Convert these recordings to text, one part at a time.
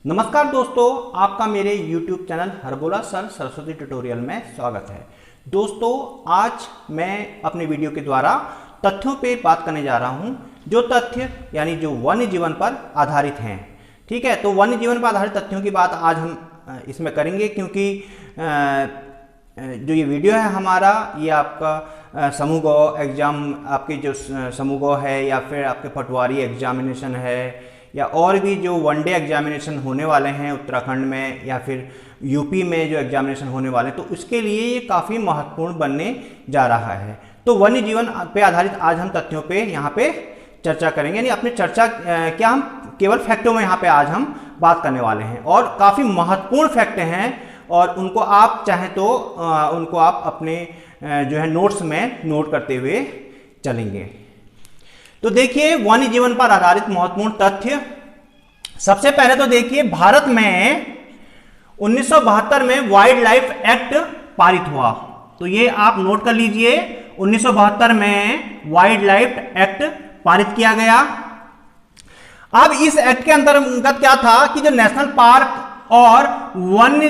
नमस्कार दोस्तों, आपका मेरे YouTube channel Harbola sir Saraswati tutorial में स्वागत है। दोस्तों, आज मैं अपने वीडियो के द्वारा तथ्यों पे बात करने जा रहा हूं, जो तथ्य यानी जो वन्य जीवन पर आधारित हैं। ठीक है, तो वन्य जीवन पर आधारित तथ्यों की बात आज हम इसमें करेंगे, क्योंकि जो ये वीडियो है हमारा, ये आपका समूह गौ एग्जाम, आपके जो समूह गौ है या फिर आपके पटवारी एग्जामिनेशन है या और भी जो वनडे एग्जामिनेशन होने वाले हैं उत्तराखंड में या फिर यूपी में जो एग्जामिनेशन होने वाले हैं, तो उसके लिए ये काफ़ी महत्वपूर्ण बनने जा रहा है। तो वन्य जीवन पे आधारित आज हम तथ्यों पे यहाँ पे चर्चा करेंगे, यानी अपनी चर्चा क्या हम केवल फैक्टों में यहाँ पे आज हम बात करने वाले हैं, और काफ़ी महत्वपूर्ण फैक्ट हैं, और उनको आप चाहें तो उनको आप अपने जो है नोट्स में नोट करते हुए चलेंगे। तो देखिए, वन्य जीवन पर आधारित महत्वपूर्ण तथ्य। सबसे पहले तो देखिए, भारत में 1972 में वाइल्ड लाइफ एक्ट पारित हुआ। तो ये आप नोट कर लीजिए, 1972 में वाइल्ड लाइफ एक्ट पारित किया गया। अब इस एक्ट के अंतर्गत क्या था कि जो नेशनल पार्क और वन्य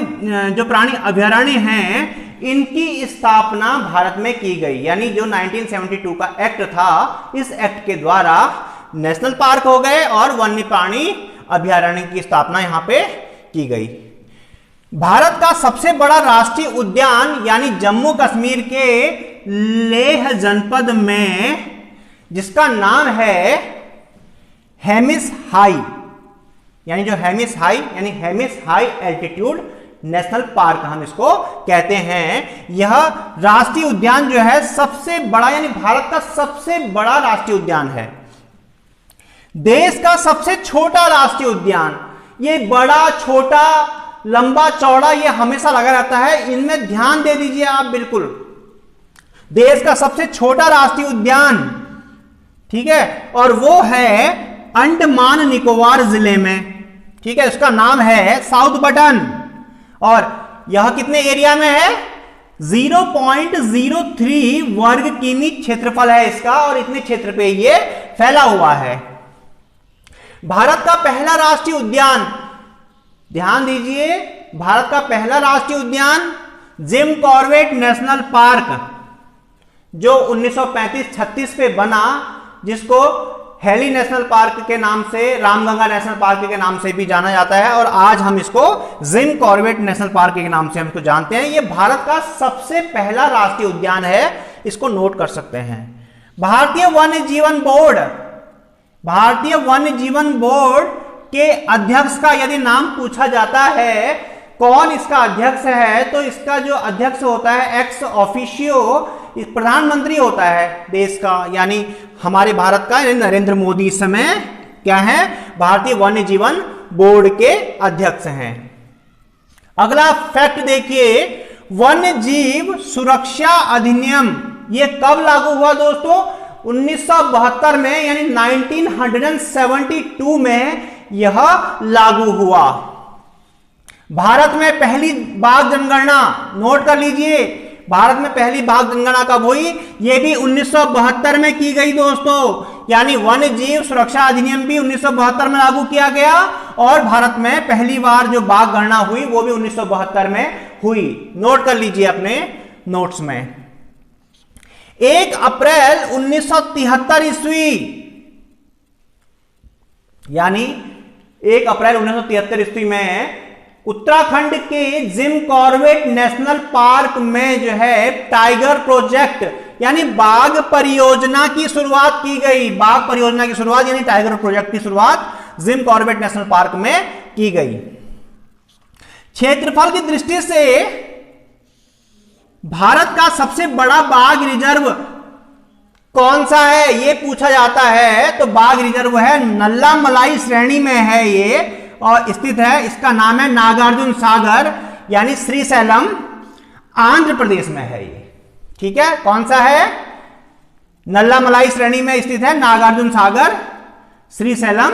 जो प्राणी अभयारण्य हैं, इनकी स्थापना भारत में की गई। यानी जो 1972 का एक्ट था, इस एक्ट के द्वारा नेशनल पार्क हो गए और वन्य प्राणी अभयारण्य की स्थापना यहां पे की गई। भारत का सबसे बड़ा राष्ट्रीय उद्यान यानी जम्मू कश्मीर के लेह जनपद में, जिसका नाम है हेमिस हाई, यानी जो हेमिस हाई यानी Hemis high altitude national park हम इसको कहते हैं। यह राष्ट्रीय उद्यान जो है सबसे बड़ा, यानी भारत का सबसे बड़ा राष्ट्रीय उद्यान है। देश का सबसे छोटा राष्ट्रीय उद्यान, ये बड़ा छोटा लंबा चौड़ा ये हमेशा लगा रहता है, इनमें ध्यान दे दीजिए आप बिल्कुल। देश का सबसे छोटा राष्ट्रीय उद्यान, ठीक है, और वो है अंडमान निकोबार जिले में। ठीक है, उसका नाम है साउथ बटन, और यह कितने एरिया में है? 0.03 वर्ग किमी क्षेत्रफल है इसका, और इतने क्षेत्र पे ये फैला हुआ है। भारत का पहला राष्ट्रीय उद्यान, ध्यान दीजिए, भारत का पहला राष्ट्रीय उद्यान जिम कॉर्बेट नेशनल पार्क, जो 1935-36 पे बना, जिसको हेली नेशनल पार्क के नाम से, रामगंगा नेशनल पार्क के नाम से भी जाना जाता है, और आज हम इसको जिम कॉर्बेट नेशनल पार्क के नाम से हम इसको जानते हैं। यह भारत का सबसे पहला राष्ट्रीय उद्यान है, इसको नोट कर सकते हैं। भारतीय वन्य जीवन बोर्ड, भारतीय वन्य जीवन बोर्ड के अध्यक्ष का यदि नाम पूछा जाता है, कौन इसका अध्यक्ष है, तो इसका जो अध्यक्ष होता है एक्स ऑफिशियो प्रधानमंत्री होता है देश का, यानी हमारे भारत का, यानी नरेंद्र मोदी इस समय क्या है, भारतीय वन्य जीवन बोर्ड के अध्यक्ष हैं। अगला फैक्ट देखिए, वन्य जीव सुरक्षा अधिनियम ये कब लागू हुआ दोस्तों? 1972 में, यानी 1972 में यह लागू हुआ। भारत में पहली बाघ जनगणना, नोट कर लीजिए, भारत में पहली बाघ जनगणना कब हुई? यह भी 1972 में की गई दोस्तों, यानी वन्य जीव सुरक्षा अधिनियम भी 1972 में लागू किया गया, और भारत में पहली बार जो बाघ गणना हुई वो भी 1972 में हुई। नोट कर लीजिए अपने नोट्स में। 1 अप्रैल 1973 ईस्वी, यानी 1 अप्रैल 1973 ईस्वी में उत्तराखंड के जिम कॉर्बेट नेशनल पार्क में जो है टाइगर प्रोजेक्ट यानी बाघ परियोजना की शुरुआत की गई। बाघ परियोजना की शुरुआत यानी टाइगर प्रोजेक्ट की शुरुआत जिम कॉर्बेट नेशनल पार्क में की गई। क्षेत्रफल की दृष्टि से भारत का सबसे बड़ा बाघ रिजर्व कौन सा है, ये पूछा जाता है, तो बाघ रिजर्व है नल्ला मलाई श्रेणी में है ये, और स्थित है, इसका नाम है नागार्जुन सागर, यानी श्रीशैलम, आंध्र प्रदेश में है ये। ठीक है, कौन सा है? नल्ला मलाई श्रेणी में स्थित है, नागार्जुन सागर, श्रीशैलम,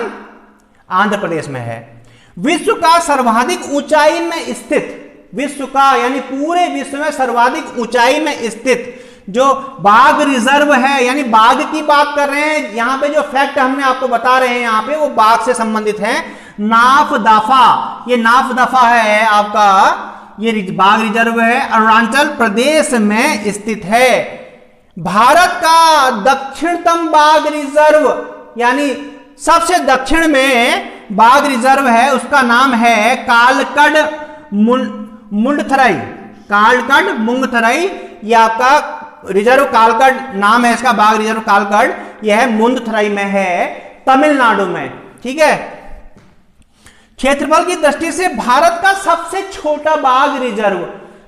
आंध्र प्रदेश में है। विश्व का सर्वाधिक ऊंचाई में स्थित, विश्व का यानी पूरे विश्व में सर्वाधिक ऊंचाई में स्थित जो बाघ रिजर्व है, यानी बाघ की बात कर रहे हैं यहां पे, जो फैक्ट हमने आपको बता रहे हैं यहां पे वो बाघ से संबंधित है। नाफदाफा, ये नाफदाफा है आपका, ये बाघ रिजर्व है, अरुणाचल प्रदेश में स्थित है। भारत का दक्षिणतम बाघ रिजर्व यानी सबसे दक्षिण में बाघ रिजर्व है, उसका नाम है कालकड मुंडथरई, कालकड मुंडथरई, यह आपका रिजर्व कालकड नाम है इसका, बाघ रिजर्व कालकड, यह मुंडथरई में है, तमिलनाडु में। ठीक है, क्षेत्रफल की दृष्टि से भारत का सबसे छोटा बाघ रिजर्व।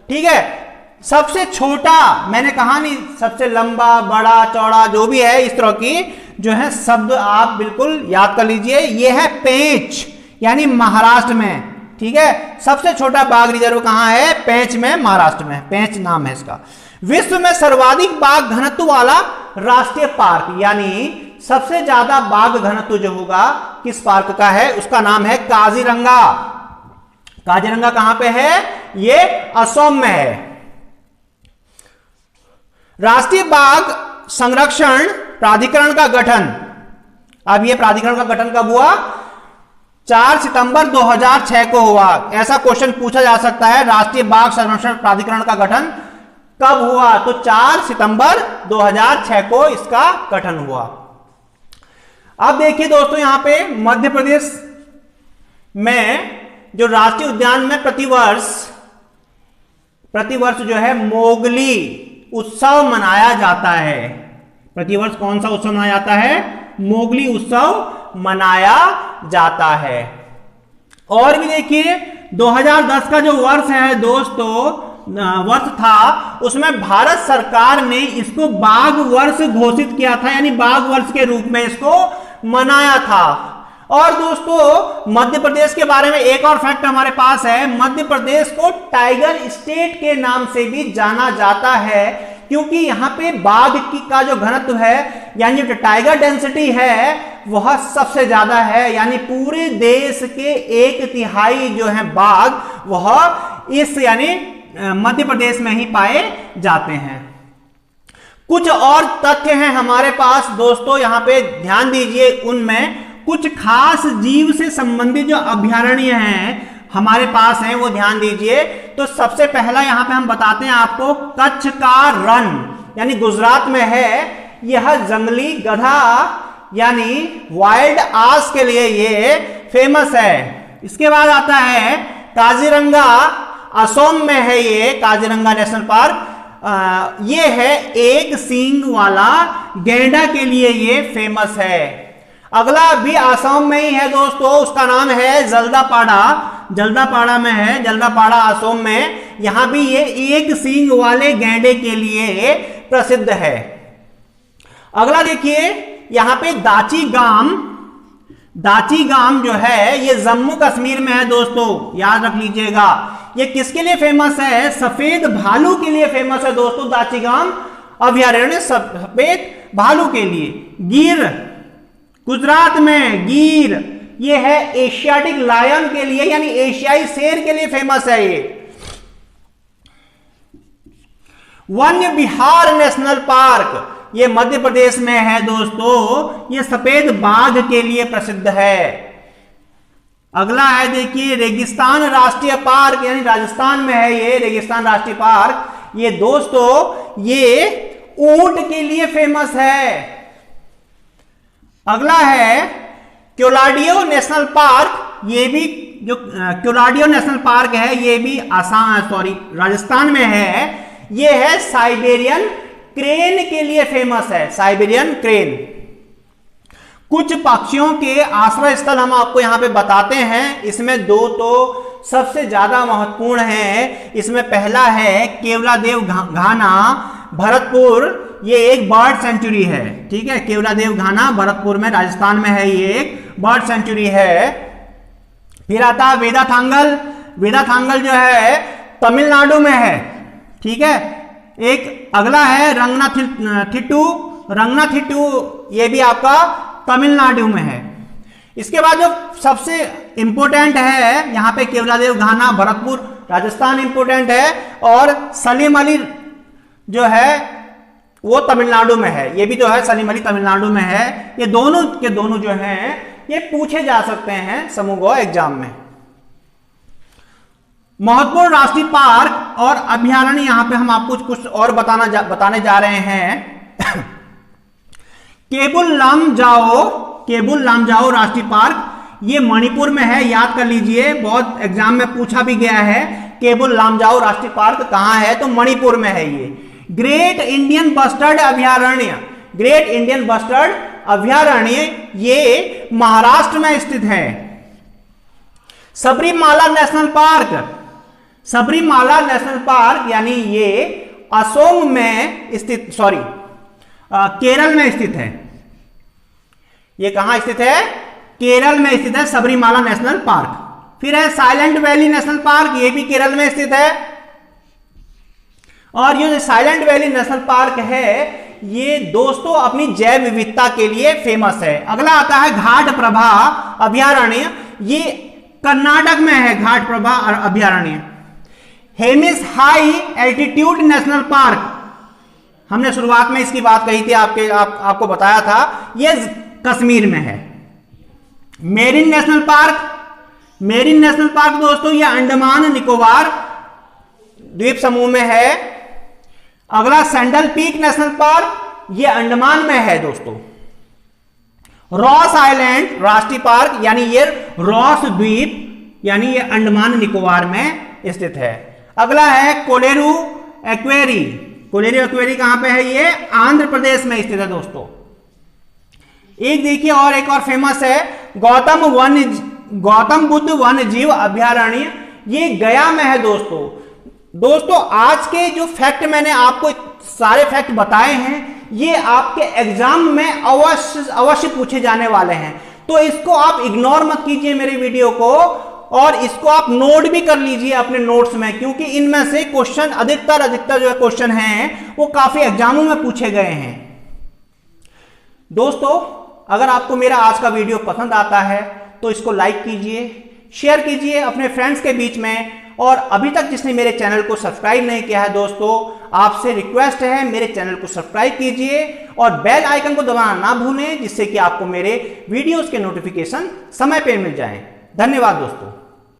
ठीक है, सबसे छोटा, मैंने कहा नहीं सबसे लंबा, बड़ा, चौड़ा, जो भी है इस तरह की जो है शब्द आप बिल्कुल याद कर लीजिए। यह है पेंच, यानी महाराष्ट्र में। ठीक है, सबसे छोटा बाघ रिजर्व कहां है? पेंच में, महाराष्ट्र में, पेंच नाम है इसका। विश्व में सर्वाधिक बाघ घनत्व वाला राष्ट्रीय पार्क, यानी सबसे ज्यादा बाघ घनत्व जो होगा किस पार्क का है? उसका नाम है काजीरंगा। काजीरंगा कहां पे है? ये असम में है। राष्ट्रीय बाघ संरक्षण प्राधिकरण का गठन, अब ये प्राधिकरण का गठन कब हुआ? 4 सितंबर 2006 को हुआ। ऐसा क्वेश्चन पूछा जा सकता है, राष्ट्रीय बाघ संरक्षण प्राधिकरण का गठन कब हुआ? तो 4 सितंबर 2006 को इसका गठन हुआ। अब देखिए दोस्तों, यहां पे मध्य प्रदेश में जो राष्ट्रीय उद्यान में प्रतिवर्ष जो है मोगली उत्सव मनाया जाता है। प्रतिवर्ष कौन सा उत्सव मनाया जाता है? मोगली उत्सव मनाया जाता है। और भी देखिए 2010 का जो वर्ष है दोस्तों, वर्ष था, उसमें भारत सरकार ने इसको बाघ वर्ष घोषित किया था, यानी बाघ वर्ष के रूप में इसको मनाया था। और दोस्तों मध्य प्रदेश के बारे में एक और फैक्ट हमारे पास है, मध्य प्रदेश को टाइगर स्टेट के नाम से भी जाना जाता है, क्योंकि यहाँ पे बाघ का जो घनत्व है, यानी जो टाइगर डेंसिटी है वह सबसे ज्यादा है, यानी पूरे देश के 1/3 जो है बाघ वह इस यानी मध्य प्रदेश में ही पाए जाते हैं। कुछ और तथ्य हैं हमारे पास दोस्तों, यहां पे ध्यान दीजिए। उनमें कुछ खास जीव से संबंधित जो अभयारण्य हैं हमारे पास हैं, वो ध्यान दीजिए। तो सबसे पहला यहां पे हम बताते हैं आपको, कच्छ का रण, यानी गुजरात में है। यह जंगली गधा यानी वाइल्ड आस के लिए ये फेमस है। इसके बाद आता है काजीरंगा, असम में है ये काजीरंगा नेशनल पार्क। ये है एक सींग वाला गैंडा के लिए ये फेमस है। अगला भी असम में ही है दोस्तों, उसका नाम है जल्दापाड़ा, जल्दापाड़ा में है, जल्दापाड़ा असम में। यहां भी ये एक सींग वाले गैंडे के लिए प्रसिद्ध है। अगला देखिए यहां पे दाची गांव जो है ये जम्मू कश्मीर में है दोस्तों, याद रख लीजिएगा। ये किसके लिए फेमस है? सफेद भालू के लिए फेमस है दोस्तों, दाची गांव अभयारण्य सफेद भालू के लिए। गिर, गुजरात में गिर, ये है एशियाटिक लायन के लिए, यानी एशियाई शेर के लिए फेमस है ये। वन्य विहार नेशनल पार्क, ये मध्य प्रदेश में है दोस्तों, ये सफेद बाघ के लिए प्रसिद्ध है। अगला है देखिए रेगिस्तान राष्ट्रीय पार्क, यानी राजस्थान में है ये रेगिस्तान राष्ट्रीय पार्क। ये दोस्तों ये ऊंट के लिए फेमस है। अगला है क्योलाडियो नेशनल पार्क, ये भी जो क्योलाडियो नेशनल पार्क है ये भी राजस्थान में है। ये है साइबेरियन क्रेन के लिए फेमस है, साइबेरियन क्रेन। कुछ पक्षियों के आश्रय स्थल हम आपको यहां पे बताते हैं, इसमें 2 तो सबसे ज्यादा महत्वपूर्ण हैं। इसमें पहला है केवलादेव घाना भरतपुर, ये एक बर्ड सेंचुरी है। ठीक है, केवलादेव घाना भरतपुर में राजस्थान में है, ये एक बर्ड सेंचुरी है। फिर आता है वेदाथांगल, वेदाथांगल जो है तमिलनाडु में है। ठीक है, एक अगला है रंगनाथिट्टू, रंगनाथिट्टू ये भी आपका तमिलनाडु में है। इसके बाद जो सबसे इंपोर्टेंट है यहां पे केवलादेव घाना भरतपुर राजस्थान इंपोर्टेंट है, और सलीम अली जो है वो तमिलनाडु में है। ये भी जो है सलीम अली तमिलनाडु में है। ये दोनों के दोनों जो हैं ये पूछे जा सकते हैं समूह ग एग्जाम में। महत्वपूर्ण राष्ट्रीय पार्क और अभयारण्य, यहां पे हम आपको कुछ और बताने जा रहे हैं। केबुल लामजाओ राष्ट्रीय पार्क, ये मणिपुर में है, याद कर लीजिए, बहुत एग्जाम में पूछा भी गया है। केबुल लामजाओ राष्ट्रीय पार्क कहां है, तो मणिपुर में है ये। ग्रेट इंडियन बस्टर्ड अभयारण्य, ग्रेट इंडियन बस्टर्ड अभयारण्य ये महाराष्ट्र में स्थित है। Sabarimala national park, Sabarimala national park यानी ये असोम में स्थित, केरल में स्थित है। ये कहां स्थित है, केरल में स्थित है सबरीमाला नेशनल पार्क। फिर है साइलेंट वैली नेशनल पार्क, ये भी केरल में स्थित है। और ये जो साइलेंट वैली नेशनल पार्क है ये दोस्तों अपनी जैव विविधता के लिए फेमस है। अगला आता है घाट प्रभा अभयारण्य, ये कर्नाटक में है घाट प्रभा अभयारण्य। Hemis high altitude national park, हमने शुरुआत में इसकी बात कही थी, आपको बताया था, ये कश्मीर में है। Marine national park, marine national park दोस्तों ये अंडमान निकोबार द्वीप समूह में है। अगला सैंडल पीक नेशनल पार्क, ये अंडमान में है दोस्तों। रॉस आइलैंड राष्ट्रीय पार्क यानी ये रॉस द्वीप यानी ये अंडमान निकोबार में स्थित है। अगला है कोलेरू एक्वेरी, कोलेरू एक्वेरी कहां पे है, ये आंध्र प्रदेश में स्थित है दोस्तों। एक देखिए और एक और फेमस है गौतम बुद्ध वन्य जीव अभयारण्य, ये गया में है दोस्तों आज के जो फैक्ट मैंने आपको सारे फैक्ट बताए हैं ये आपके एग्जाम में अवश्य पूछे जाने वाले हैं, तो इसको आप इग्नोर मत कीजिए मेरे वीडियो को, और इसको आप नोट भी कर लीजिए अपने नोट्स में, क्योंकि इनमें से क्वेश्चन अधिकतर जो क्वेश्चन हैं वो काफी एग्जामों में पूछे गए हैं। दोस्तों अगर आपको मेरा आज का वीडियो पसंद आता है तो इसको लाइक कीजिए, शेयर कीजिए अपने फ्रेंड्स के बीच में, और अभी तक जिसने मेरे चैनल को सब्सक्राइब नहीं किया है दोस्तों आपसे रिक्वेस्ट है मेरे चैनल को सब्सक्राइब कीजिए और बेल आइकन को दबाना ना भूलें, जिससे कि आपको मेरे वीडियोस के नोटिफिकेशन समय पर मिल जाएं। धन्यवाद दोस्तों।